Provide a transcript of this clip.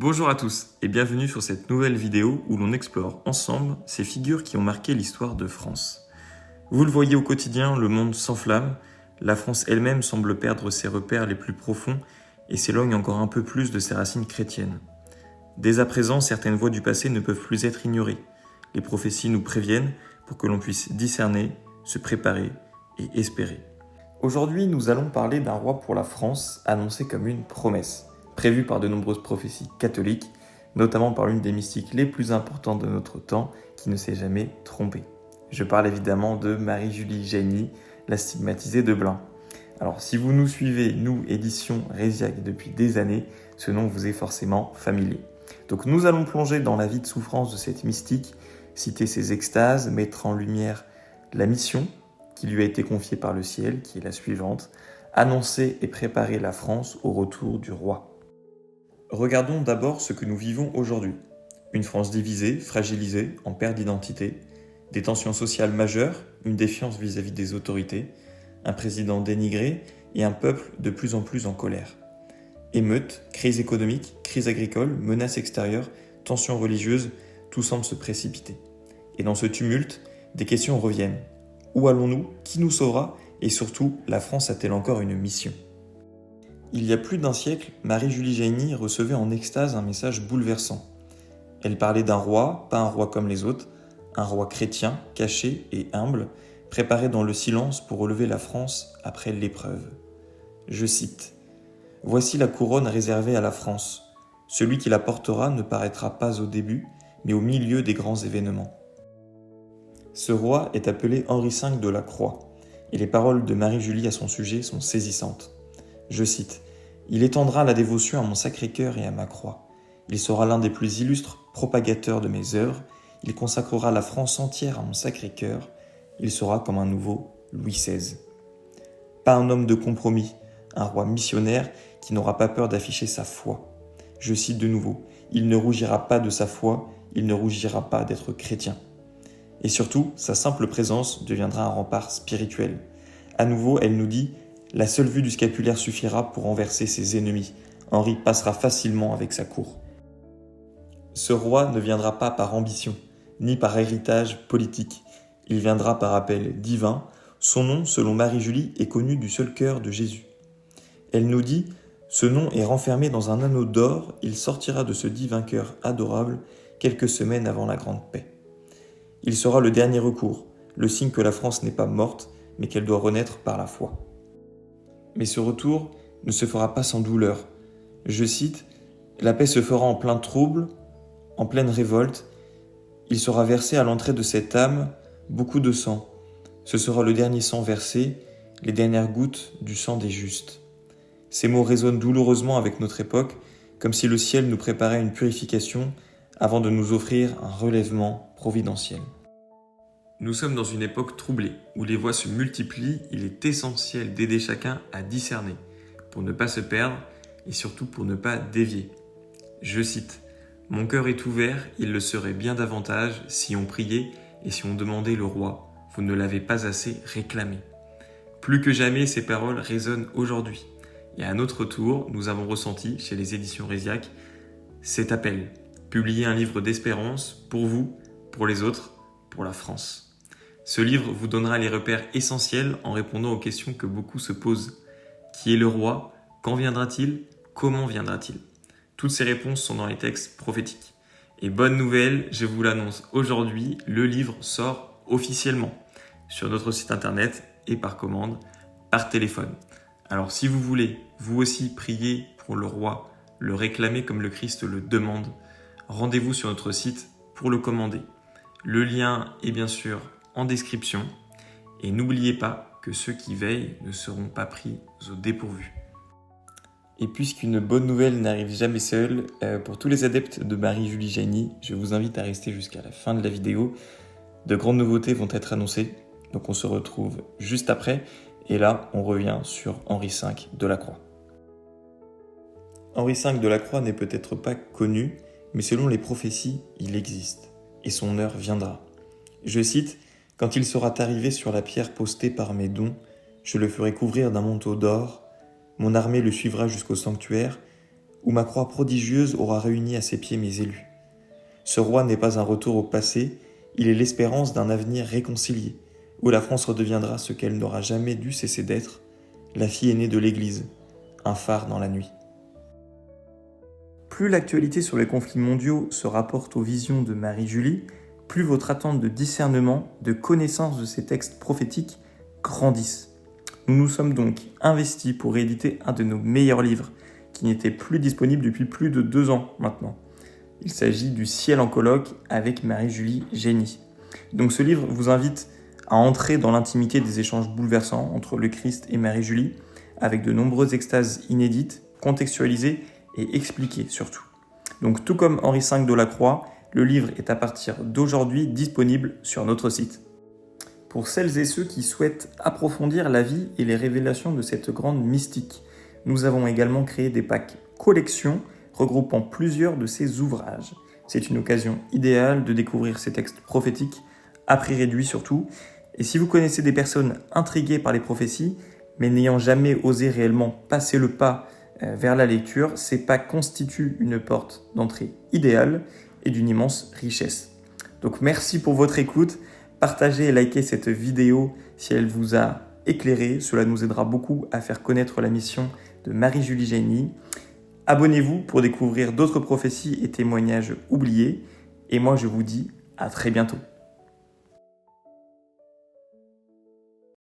Bonjour à tous et bienvenue sur cette nouvelle vidéo où l'on explore ensemble ces figures qui ont marqué l'histoire de France. Vous le voyez au quotidien, le monde s'enflamme, la France elle-même semble perdre ses repères les plus profonds et s'éloigne encore un peu plus de ses racines chrétiennes. Dès à présent, certaines voix du passé ne peuvent plus être ignorées. Les prophéties nous préviennent pour que l'on puisse discerner, se préparer et espérer. Aujourd'hui, nous allons parler d'un roi pour la France annoncé comme une promesse, prévue par de nombreuses prophéties catholiques, notamment par l'une des mystiques les plus importantes de notre temps, qui ne s'est jamais trompée. Je parle évidemment de Marie-Julie Jaeny, la stigmatisée de Blain. Alors, si vous nous suivez, nous, édition Résiac, depuis des années, ce nom vous est forcément familier. Donc nous allons plonger dans la vie de souffrance de cette mystique, citer ses extases, mettre en lumière la mission qui lui a été confiée par le ciel, qui est la suivante, annoncer et préparer la France au retour du roi. Regardons d'abord ce que nous vivons aujourd'hui. Une France divisée, fragilisée, en perte d'identité, des tensions sociales majeures, une défiance vis-à-vis des autorités, un président dénigré et un peuple de plus en plus en colère. Émeutes, crise économique, crise agricole, menaces extérieures, tensions religieuses, tout semble se précipiter. Et dans ce tumulte, des questions reviennent. Où allons-nous? Qui nous sauvera? Et surtout, la France a-t-elle encore une mission? Il y a plus d'un siècle, Marie-Julie Jaeny recevait en extase un message bouleversant. Elle parlait d'un roi, pas un roi comme les autres, un roi chrétien, caché et humble, préparé dans le silence pour relever la France après l'épreuve. Je cite : « Voici la couronne réservée à la France. Celui qui la portera ne paraîtra pas au début, mais au milieu des grands événements. » Ce roi est appelé Henri V de la Croix, et les paroles de Marie-Julie à son sujet sont saisissantes. Je cite : « Il étendra la dévotion à mon Sacré-Cœur et à ma croix. Il sera l'un des plus illustres propagateurs de mes œuvres. Il consacrera la France entière à mon Sacré-Cœur. Il sera comme un nouveau Louis XVI. » Pas un homme de compromis, un roi missionnaire qui n'aura pas peur d'afficher sa foi. Je cite de nouveau : « Il ne rougira pas de sa foi, il ne rougira pas d'être chrétien. » Et surtout, sa simple présence deviendra un rempart spirituel. À nouveau, elle nous dit : « La seule vue du scapulaire suffira pour renverser ses ennemis. Henri passera facilement avec sa cour. » Ce roi ne viendra pas par ambition, ni par héritage politique. Il viendra par appel divin. Son nom, selon Marie-Julie, est connu du seul cœur de Jésus. Elle nous dit : « Ce nom est renfermé dans un anneau d'or. Il sortira de ce divin cœur adorable quelques semaines avant la grande paix. » Il sera le dernier recours, le signe que la France n'est pas morte, mais qu'elle doit renaître par la foi. Mais ce retour ne se fera pas sans douleur. Je cite : « La paix se fera en plein trouble, en pleine révolte. Il sera versé à l'entrée de cette âme beaucoup de sang. Ce sera le dernier sang versé, les dernières gouttes du sang des justes. » Ces mots résonnent douloureusement avec notre époque, comme si le ciel nous préparait une purification avant de nous offrir un relèvement providentiel. Nous sommes dans une époque troublée, où les voix se multiplient. Il est essentiel d'aider chacun à discerner, pour ne pas se perdre et surtout pour ne pas dévier. Je cite : « Mon cœur est ouvert, il le serait bien davantage si on priait et si on demandait le roi. Vous ne l'avez pas assez réclamé. » Plus que jamais, ces paroles résonnent aujourd'hui. Et à notre tour, nous avons ressenti, chez les éditions Résiac, cet appel. Publier un livre d'espérance pour vous, pour les autres, pour la France. Ce livre vous donnera les repères essentiels en répondant aux questions que beaucoup se posent. Qui est le roi? Quand viendra-t-il? Comment viendra-t-il? Toutes ces réponses sont dans les textes prophétiques. Et bonne nouvelle, je vous l'annonce aujourd'hui, le livre sort officiellement sur notre site internet et par commande, par téléphone. Alors si vous voulez, vous aussi, prier pour le roi, le réclamer comme le Christ le demande, rendez-vous sur notre site pour le commander. Le lien est bien sûr en description. Et n'oubliez pas que ceux qui veillent ne seront pas pris au dépourvu. Et puisqu'une bonne nouvelle n'arrive jamais seule, pour tous les adeptes de Marie-Julie Jaeny, je vous invite à rester jusqu'à la fin de la vidéo. De grandes nouveautés vont être annoncées, donc on se retrouve juste après. Et là, on revient sur Henri V de la Croix. Henri V de la Croix n'est peut-être pas connu, mais selon les prophéties, il existe, et son heure viendra. Je cite : « Quand il sera arrivé sur la pierre postée par mes dons, je le ferai couvrir d'un manteau d'or, mon armée le suivra jusqu'au sanctuaire, où ma croix prodigieuse aura réuni à ses pieds mes élus. Ce roi n'est pas un retour au passé, il est l'espérance d'un avenir réconcilié, où la France redeviendra ce qu'elle n'aura jamais dû cesser d'être, la fille aînée de l'Église, un phare dans la nuit. Plus l'actualité sur les conflits mondiaux se rapporte aux visions de Marie-Julie, plus votre attente de discernement, de connaissance de ces textes prophétiques grandissent. Nous nous sommes donc investis pour rééditer un de nos meilleurs livres, qui n'était plus disponible depuis plus de 2 ans maintenant. Il s'agit du Ciel en colloque avec Marie-Julie Génie. Donc ce livre vous invite à entrer dans l'intimité des échanges bouleversants entre le Christ et Marie-Julie, avec de nombreuses extases inédites, contextualisées et expliquées surtout. Donc tout comme Henri V de la Croix, le livre est à partir d'aujourd'hui disponible sur notre site. Pour celles et ceux qui souhaitent approfondir la vie et les révélations de cette grande mystique, nous avons également créé des packs collections regroupant plusieurs de ces ouvrages. C'est une occasion idéale de découvrir ces textes prophétiques, à prix réduit surtout. Et si vous connaissez des personnes intriguées par les prophéties, mais n'ayant jamais osé réellement passer le pas vers la lecture, ces packs constituent une porte d'entrée idéale et d'une immense richesse. Donc merci pour votre écoute. Partagez et likez cette vidéo si elle vous a éclairé. Cela nous aidera beaucoup à faire connaître la mission de Marie-Julie Génie. Abonnez-vous pour découvrir d'autres prophéties et témoignages oubliés. Et moi, je vous dis à très bientôt.